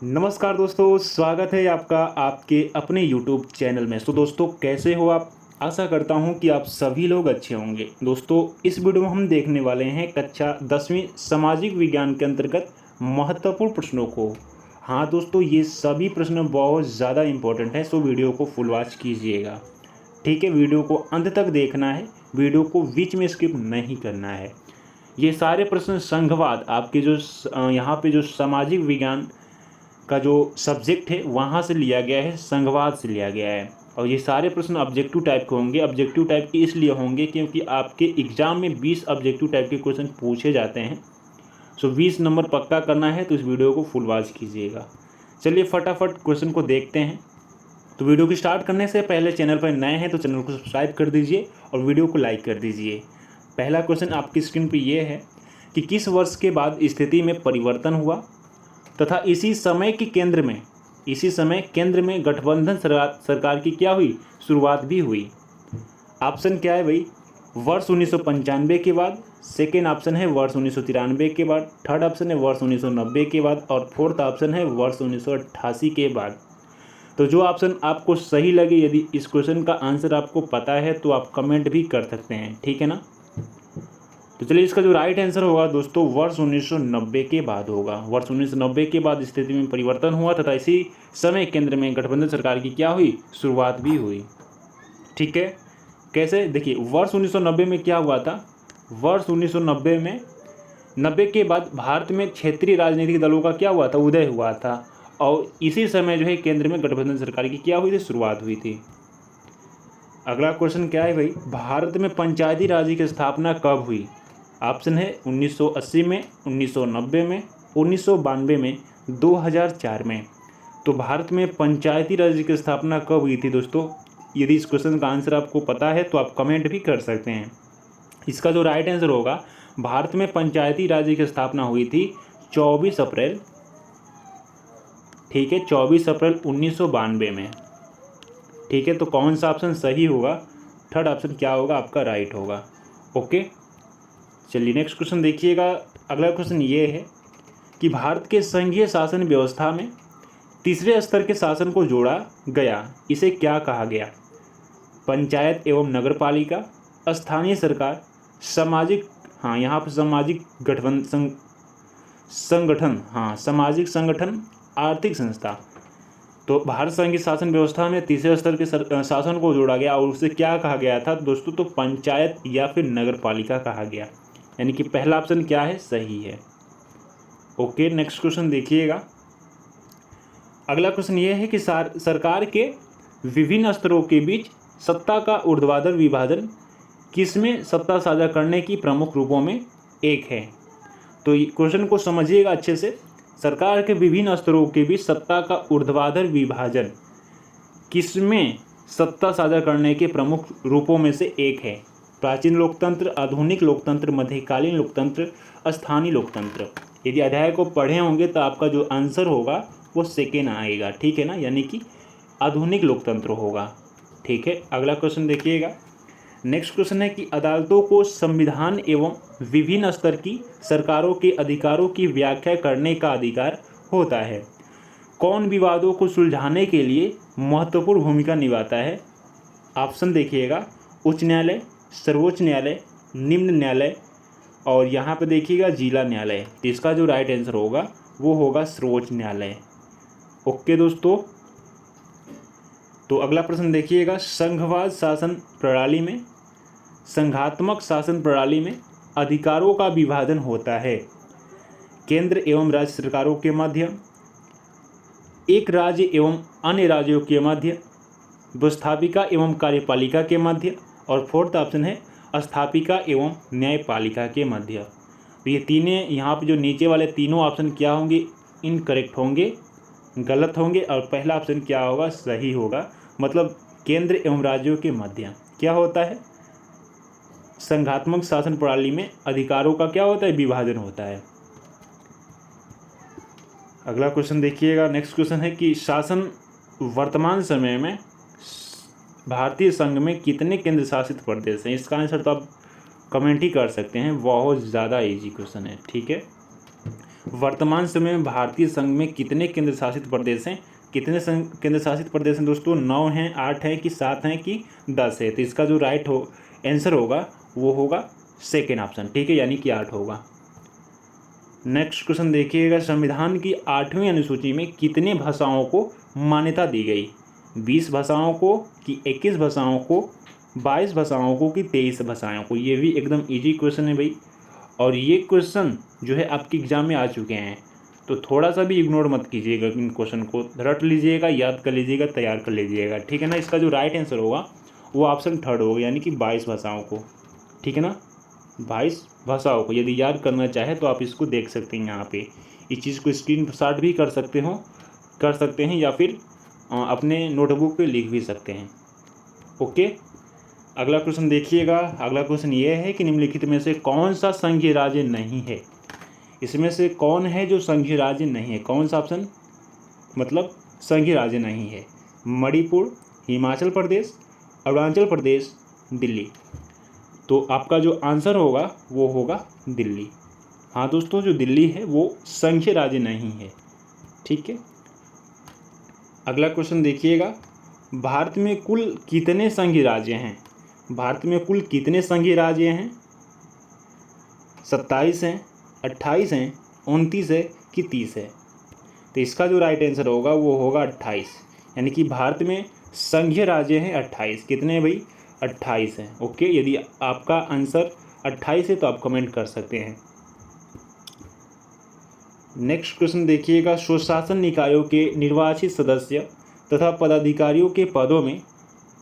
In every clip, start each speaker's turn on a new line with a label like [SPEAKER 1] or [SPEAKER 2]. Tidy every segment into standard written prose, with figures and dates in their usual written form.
[SPEAKER 1] नमस्कार दोस्तों, स्वागत है आपका आपके अपने YouTube चैनल में। तो दोस्तों, कैसे हो आप? आशा करता हूं कि आप सभी लोग अच्छे होंगे। दोस्तों, इस वीडियो में हम देखने वाले हैं कक्षा 10वीं सामाजिक विज्ञान के अंतर्गत महत्वपूर्ण प्रश्नों को। हाँ दोस्तों, ये सभी प्रश्न बहुत ज़्यादा इम्पोर्टेंट हैं, सो वीडियो को फुल वॉच कीजिएगा। ठीक है, वीडियो को अंत तक देखना है, वीडियो को बीच में स्किप नहीं करना है। ये सारे प्रश्न संघवाद आपके जो यहाँ पे जो सामाजिक विज्ञान का जो सब्जेक्ट है वहाँ से लिया गया है, संघवाद से लिया गया है। और ये सारे प्रश्न ऑब्जेक्टिव टाइप के होंगे। ऑब्जेक्टिव टाइप के इसलिए होंगे क्योंकि आपके एग्जाम में 20 ऑब्जेक्टिव टाइप के क्वेश्चन पूछे जाते हैं। सो 20 नंबर पक्का करना है तो इस वीडियो को फुल वॉच कीजिएगा। चलिए फटाफट क्वेश्चन को देखते हैं। तो वीडियो को स्टार्ट करने से पहले चैनल पर नए हैं तो चैनल को सब्सक्राइब कर दीजिए और वीडियो को लाइक कर दीजिए। पहला क्वेश्चन आपकी स्क्रीन पर यह है कि किस वर्ष के बाद स्थिति में परिवर्तन हुआ तथा इसी समय केंद्र में गठबंधन सरकार की क्या हुई, शुरुआत भी हुई। ऑप्शन क्या है भाई? वर्ष 1995 के बाद, सेकेंड ऑप्शन है वर्ष 1993 के बाद, थर्ड ऑप्शन है वर्ष 1990 के बाद और फोर्थ ऑप्शन है वर्ष 1988 के बाद। तो जो ऑप्शन आपको सही लगे, यदि इस क्वेश्चन का आंसर आपको पता है तो आप कमेंट भी कर सकते हैं, ठीक है ना। तो चलिए, इसका जो राइट आंसर होगा दोस्तों, वर्ष 1990 के बाद होगा। वर्ष 1990 के बाद स्थिति में परिवर्तन हुआ तथा इसी समय केंद्र में गठबंधन सरकार की क्या हुई, शुरुआत भी हुई। ठीक है, कैसे? देखिए, वर्ष 1990 में क्या हुआ था। वर्ष 1990 में 90 के बाद भारत में क्षेत्रीय राजनीतिक दलों का क्या हुआ था, उदय हुआ था। और इसी समय जो है केंद्र में गठबंधन सरकार की क्या हुई थी, शुरुआत हुई थी। अगला क्वेश्चन क्या है भाई? भारत में पंचायती राज की स्थापना कब हुई? ऑप्शन है 1980 में, 1990 में, 1992 में, 2004 में। तो भारत में पंचायती राज की स्थापना कब हुई थी दोस्तों? यदि इस क्वेश्चन का आंसर आपको पता है तो आप कमेंट भी कर सकते हैं। इसका जो राइट आंसर होगा, भारत में पंचायती राज की स्थापना हुई थी 24 अप्रैल, ठीक है, 24 अप्रैल 1992 में। ठीक है, तो कौन सा ऑप्शन सही होगा? थर्ड ऑप्शन क्या होगा आपका, राइट होगा। ओके, चलिए नेक्स्ट क्वेश्चन देखिएगा। अगला क्वेश्चन ये है कि भारत के संघीय शासन व्यवस्था में तीसरे स्तर के शासन को जोड़ा गया, इसे क्या कहा गया? पंचायत एवं नगरपालिका, स्थानीय सरकार, सामाजिक, हाँ यहाँ पर सामाजिक गठबंधन संगठन, हाँ सामाजिक संगठन, आर्थिक संस्था। तो भारत संघ की शासन व्यवस्था में तीसरे स्तर के शासन को जोड़ा गया और उसे क्या कहा गया था दोस्तों? तो पंचायत या फिर नगरपालिका कहा गया। यानी कि पहला ऑप्शन क्या है, सही है। ओके, नेक्स्ट क्वेश्चन देखिएगा। अगला क्वेश्चन ये है कि सरकार के विभिन्न स्तरों के बीच सत्ता का ऊर्ध्वाधर विभाजन किसमें सत्ता साझा करने की प्रमुख रूपों में एक है? तो क्वेश्चन को समझिएगा अच्छे से। सरकार के विभिन्न स्तरों के बीच सत्ता का ऊर्ध्वाधर विभाजन किसमें सत्ता साझा करने के प्रमुख रूपों में से एक है? प्राचीन लोकतंत्र, आधुनिक लोकतंत्र, मध्यकालीन लोकतंत्र, स्थानीय लोकतंत्र। यदि अध्याय को पढ़े होंगे तो आपका जो आंसर होगा वो सेकेंड आएगा, ठीक है ना, यानी कि आधुनिक लोकतंत्र होगा। ठीक है, अगला क्वेश्चन देखिएगा। नेक्स्ट क्वेश्चन है कि अदालतों को संविधान एवं विभिन्न स्तर की सरकारों के अधिकारों की व्याख्या करने का अधिकार होता है। कौन विवादों को सुलझाने के लिए महत्वपूर्ण भूमिका निभाता है? ऑप्शन देखिएगा, उच्च न्यायालय, सर्वोच्च न्यायालय, निम्न न्यायालय और यहाँ पे देखिएगा जिला न्यायालय। तो इसका जो राइट आंसर होगा वो होगा सर्वोच्च न्यायालय। ओके दोस्तों, तो अगला प्रश्न देखिएगा। संघवाद शासन प्रणाली में, संघात्मक शासन प्रणाली में अधिकारों का विभाजन होता है केंद्र एवं राज्य सरकारों के मध्य, एक राज्य एवं अन्य राज्यों के मध्य, व्यवस्थापिका एवं कार्यपालिका के मध्य और फोर्थ ऑप्शन है स्थापिका एवं न्यायपालिका के मध्य। तो ये तीनों यहाँ पे जो नीचे वाले तीनों ऑप्शन क्या होंगे, इनकरेक्ट होंगे, गलत होंगे और पहला ऑप्शन क्या होगा, सही होगा। मतलब केंद्र एवं राज्यों के मध्य क्या होता है, संघात्मक शासन प्रणाली में अधिकारों का क्या होता है, विभाजन होता है। अगला क्वेश्चन देखिएगा। नेक्स्ट क्वेश्चन है कि शासन वर्तमान समय में भारतीय संघ में कितने केंद्र शासित प्रदेश हैं? इसका आंसर तो आप कमेंट ही कर सकते हैं, बहुत ज़्यादा इजी क्वेश्चन है। ठीक है, वर्तमान समय में भारतीय संघ में कितने केंद्र शासित प्रदेश हैं? कितने केंद्र शासित प्रदेश हैं दोस्तों? 9 हैं, 8 हैं कि 7 हैं कि 10 है? तो इसका जो राइट आंसर होगा वो होगा सेकेंड ऑप्शन, ठीक है, यानी कि 8 होगा। नेक्स्ट क्वेश्चन देखिएगा, संविधान की 8वीं अनुसूची में कितने भाषाओं को मान्यता दी गई? 20 भाषाओं को कि 21 भाषाओं को, 22 भाषाओं को कि 23 भाषाओं को? ये भी एकदम इजी क्वेश्चन है भाई, और ये क्वेश्चन जो है आपके एग्जाम में आ चुके हैं, तो थोड़ा सा भी इग्नोर मत कीजिएगा, इन क्वेश्चन को रट लीजिएगा, याद कर लीजिएगा, तैयार कर लीजिएगा, ठीक है ना। इसका जो राइट आंसर होगा वो ऑप्शन थर्ड होगा, यानी कि 22 भाषाओं को, ठीक है ना, 22 भाषाओं को। यदि याद करना चाहे तो आप इसको देख सकते हैं, यहाँ पे इस चीज़ को स्क्रीनशॉट भी कर सकते हैं, या फिर अपने नोटबुक पे लिख भी सकते हैं। ओके, अगला क्वेश्चन देखिएगा। अगला क्वेश्चन ये है कि निम्नलिखित में से कौन सा संघीय राज्य नहीं है? इसमें से कौन है जो संघीय राज्य नहीं है? कौन सा ऑप्शन मतलब संघीय राज्य नहीं है? मणिपुर, हिमाचल प्रदेश, अरुणाचल प्रदेश, दिल्ली। तो आपका जो आंसर होगा वो होगा दिल्ली। हाँ दोस्तों, जो दिल्ली है वो संघीय राज्य नहीं है, ठीक है। अगला क्वेश्चन देखिएगा, भारत में कुल कितने संघीय राज्य हैं? भारत में कुल कितने संघीय राज्य हैं? 27 हैं, 28 हैं, 29 है कि 30 है? तो इसका जो राइट आंसर होगा वो होगा 28, यानी कि भारत में संघीय राज्य हैं 28। कितने हैं भाई? 28 हैं। ओके, यदि आपका आंसर 28 है तो आप कमेंट कर सकते हैं। नेक्स्ट क्वेश्चन देखिएगा, स्वशासन निकायों के निर्वाचित सदस्य तथा पदाधिकारियों के पदों में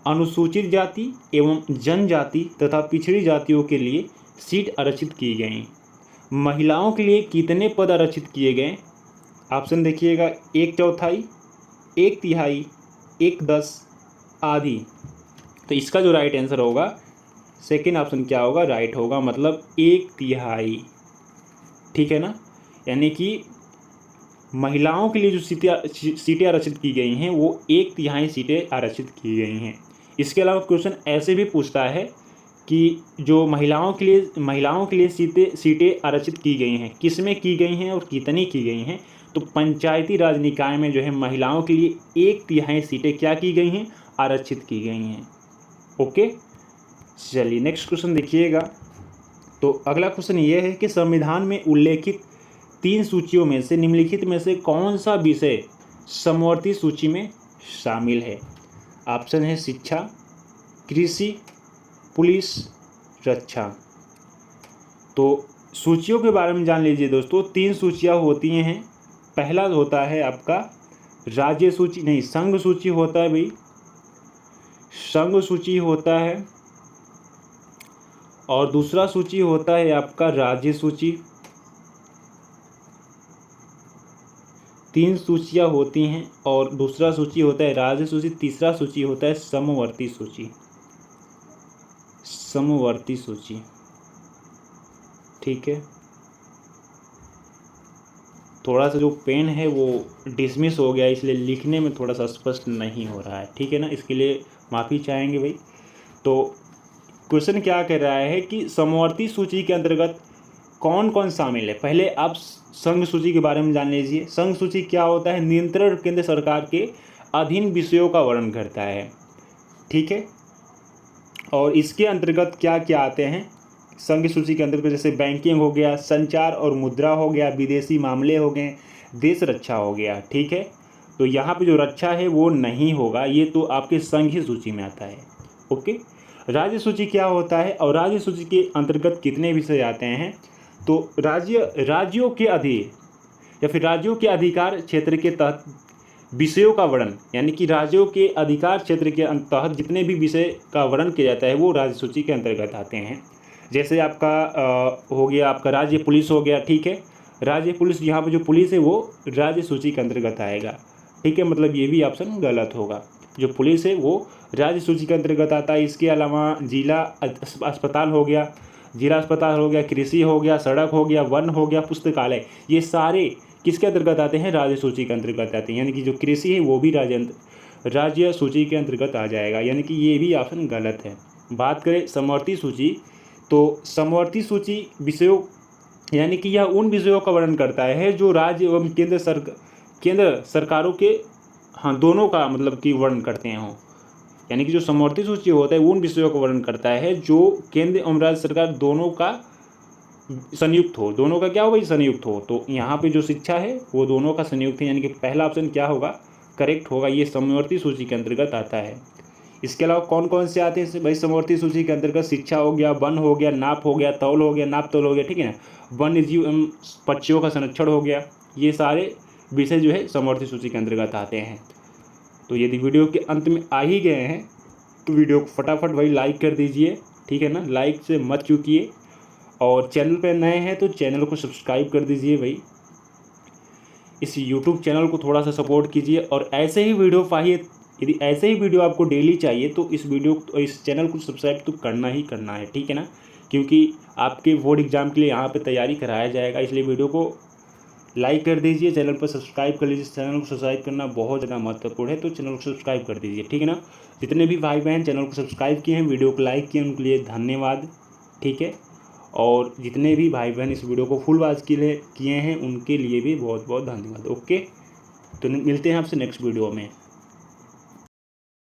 [SPEAKER 1] अनुसूचित जाति एवं जनजाति तथा पिछड़ी जातियों के लिए सीट आरक्षित की गई। महिलाओं के लिए कितने पद आरक्षित किए गए? ऑप्शन देखिएगा, 1/4, 1/3, 1/10, आधी। तो इसका जो राइट आंसर होगा सेकेंड ऑप्शन क्या होगा? राइट होगा, मतलब 1/3, ठीक है ना। यानी कि महिलाओं के लिए जो सीटें आरक्षित की गई हैं वो 1/3 सीटें आरक्षित की गई हैं। इसके अलावा क्वेश्चन ऐसे भी पूछता है कि जो महिलाओं के लिए सीटें आरक्षित की गई हैं, किस में की गई हैं और कितनी की गई हैं? तो पंचायती राज निकाय में जो है महिलाओं के लिए 1/3 सीटें क्या की गई हैं? आरक्षित की गई हैं। ओके, चलिए नेक्स्ट क्वेश्चन देखिएगा। तो अगला क्वेश्चन ये है कि संविधान में उल्लेखित 3 सूचियों में से निम्नलिखित में से कौन सा विषय समवर्ती सूची में शामिल है? ऑप्शन है शिक्षा, कृषि, पुलिस, रक्षा। तो सूचियों के बारे में जान लीजिए दोस्तों। 3 सूचियाँ होती हैं। पहला होता है आपका राज्य सूची, नहीं, संघ सूची होता है भाई, संघ सूची होता है, और दूसरा सूची होता है आपका राज्य सूची। 3 सूचियाँ होती हैं, और दूसरा सूची होता है राज्य सूची, तीसरा सूची होता है समवर्ती सूची। समवर्ती सूची, ठीक है। थोड़ा सा जो पेन है वो डिसमिस हो गया, इसलिए लिखने में थोड़ा सा स्पष्ट नहीं हो रहा है, ठीक है ना, इसके लिए माफ़ी चाहेंगे भाई। तो क्वेश्चन क्या कह रहा है कि समवर्ती सूची के अंतर्गत कौन कौन शामिल है? पहले आप संघ सूची के बारे में जान लीजिए। संघ सूची क्या होता है? नियंत्रण केंद्र सरकार के अधीन विषयों का वर्णन करता है, ठीक है। और इसके अंतर्गत क्या क्या आते हैं संघ सूची के अंतर्गत? जैसे बैंकिंग हो गया, संचार और मुद्रा हो गया, विदेशी मामले हो गए, देश रक्षा हो गया, ठीक है। तो यहाँ पे जो रक्षा है वो नहीं होगा, ये तो आपके संघीय सूची में आता है। ओके, राज्य सूची क्या होता है और राज्य सूची के अंतर्गत कितने विषय आते हैं? तो राज्यों के अधीन या फिर राज्यों के अधिकार क्षेत्र के तहत विषयों का वर्णन, यानी कि राज्यों के अधिकार क्षेत्र के तहत जितने भी विषय का वर्णन किया जाता है वो राज्य सूची के अंतर्गत आते हैं। जैसे आपका हो गया आपका राज्य पुलिस हो गया, ठीक है। राज्य पुलिस, यहाँ पे जो पुलिस है वो राज्य सूची के अंतर्गत आएगा, ठीक है। मतलब ये भी ऑप्शन गलत होगा, जो पुलिस है वो राज्य सूची के अंतर्गत आता है। इसके अलावा जिला अस्पताल हो गया, कृषि हो गया, सड़क हो गया, वन हो गया, पुस्तकालय, ये सारे किसके अंतर्गत आते हैं? राज्य सूची के अंतर्गत आते हैं। यानी कि जो कृषि है वो भी राज्य सूची के अंतर्गत आ जाएगा, यानी कि ये भी ऑप्शन गलत है। बात करें समवर्ती सूची, तो समवर्ती सूची विषयों यानी कि यह उन विषयों का वर्णन करता है जो राज्य एवं केंद्र सरकारों के दोनों का मतलब कि वर्णन करते हैं। यानी कि जो समवर्ती सूची होता है वो उन विषयों का वर्णन करता है जो केंद्र एवं राज्य सरकार दोनों का संयुक्त हो। दोनों का क्या हो भाई? संयुक्त हो। तो यहाँ पे जो शिक्षा है वो दोनों का संयुक्त है, यानी कि पहला ऑप्शन क्या होगा? करेक्ट होगा। ये समवर्ती सूची के अंतर्गत आता है। इसके अलावा कौन कौन से आते हैं भाई समवर्ती सूची के अंतर्गत? शिक्षा हो गया, वन हो गया, नाप हो गया, तौल हो गया, नाप तौल हो गया, ठीक है ना, वन्य जीव एवं पक्षियों का संरक्षण हो गया। ये सारे विषय जो है समवर्ती सूची के अंतर्गत आते हैं। तो यदि वीडियो के अंत में आ ही गए हैं तो वीडियो को फटाफट भाई लाइक कर दीजिए, ठीक है ना, लाइक से मत चूकिए। और चैनल पर नए हैं तो चैनल को सब्सक्राइब कर दीजिए भाई। इस यूट्यूब चैनल को थोड़ा सा सपोर्ट कीजिए और ऐसे ही वीडियो पाइए। यदि ऐसे ही वीडियो आपको डेली चाहिए तो इस चैनल को सब्सक्राइब तो करना ही करना है, ठीक है ना, क्योंकि आपके बोर्ड एग्जाम के लिए यहाँ पे तैयारी कराया जाएगा। इसलिए वीडियो को लाइक कर दीजिए, चैनल पर सब्सक्राइब कर लीजिए। चैनल को सब्सक्राइब करना बहुत ज़्यादा महत्वपूर्ण है, तो चैनल को सब्सक्राइब कर दीजिए, ठीक है ना। जितने भी भाई बहन चैनल को सब्सक्राइब किए हैं, वीडियो को लाइक किए, उनके लिए धन्यवाद, ठीक है। और जितने भी भाई बहन इस वीडियो को फुल वॉच किए हैं उनके लिए भी बहुत बहुत धन्यवाद। ओके, तो मिलते हैं आपसे नेक्स्ट वीडियो में।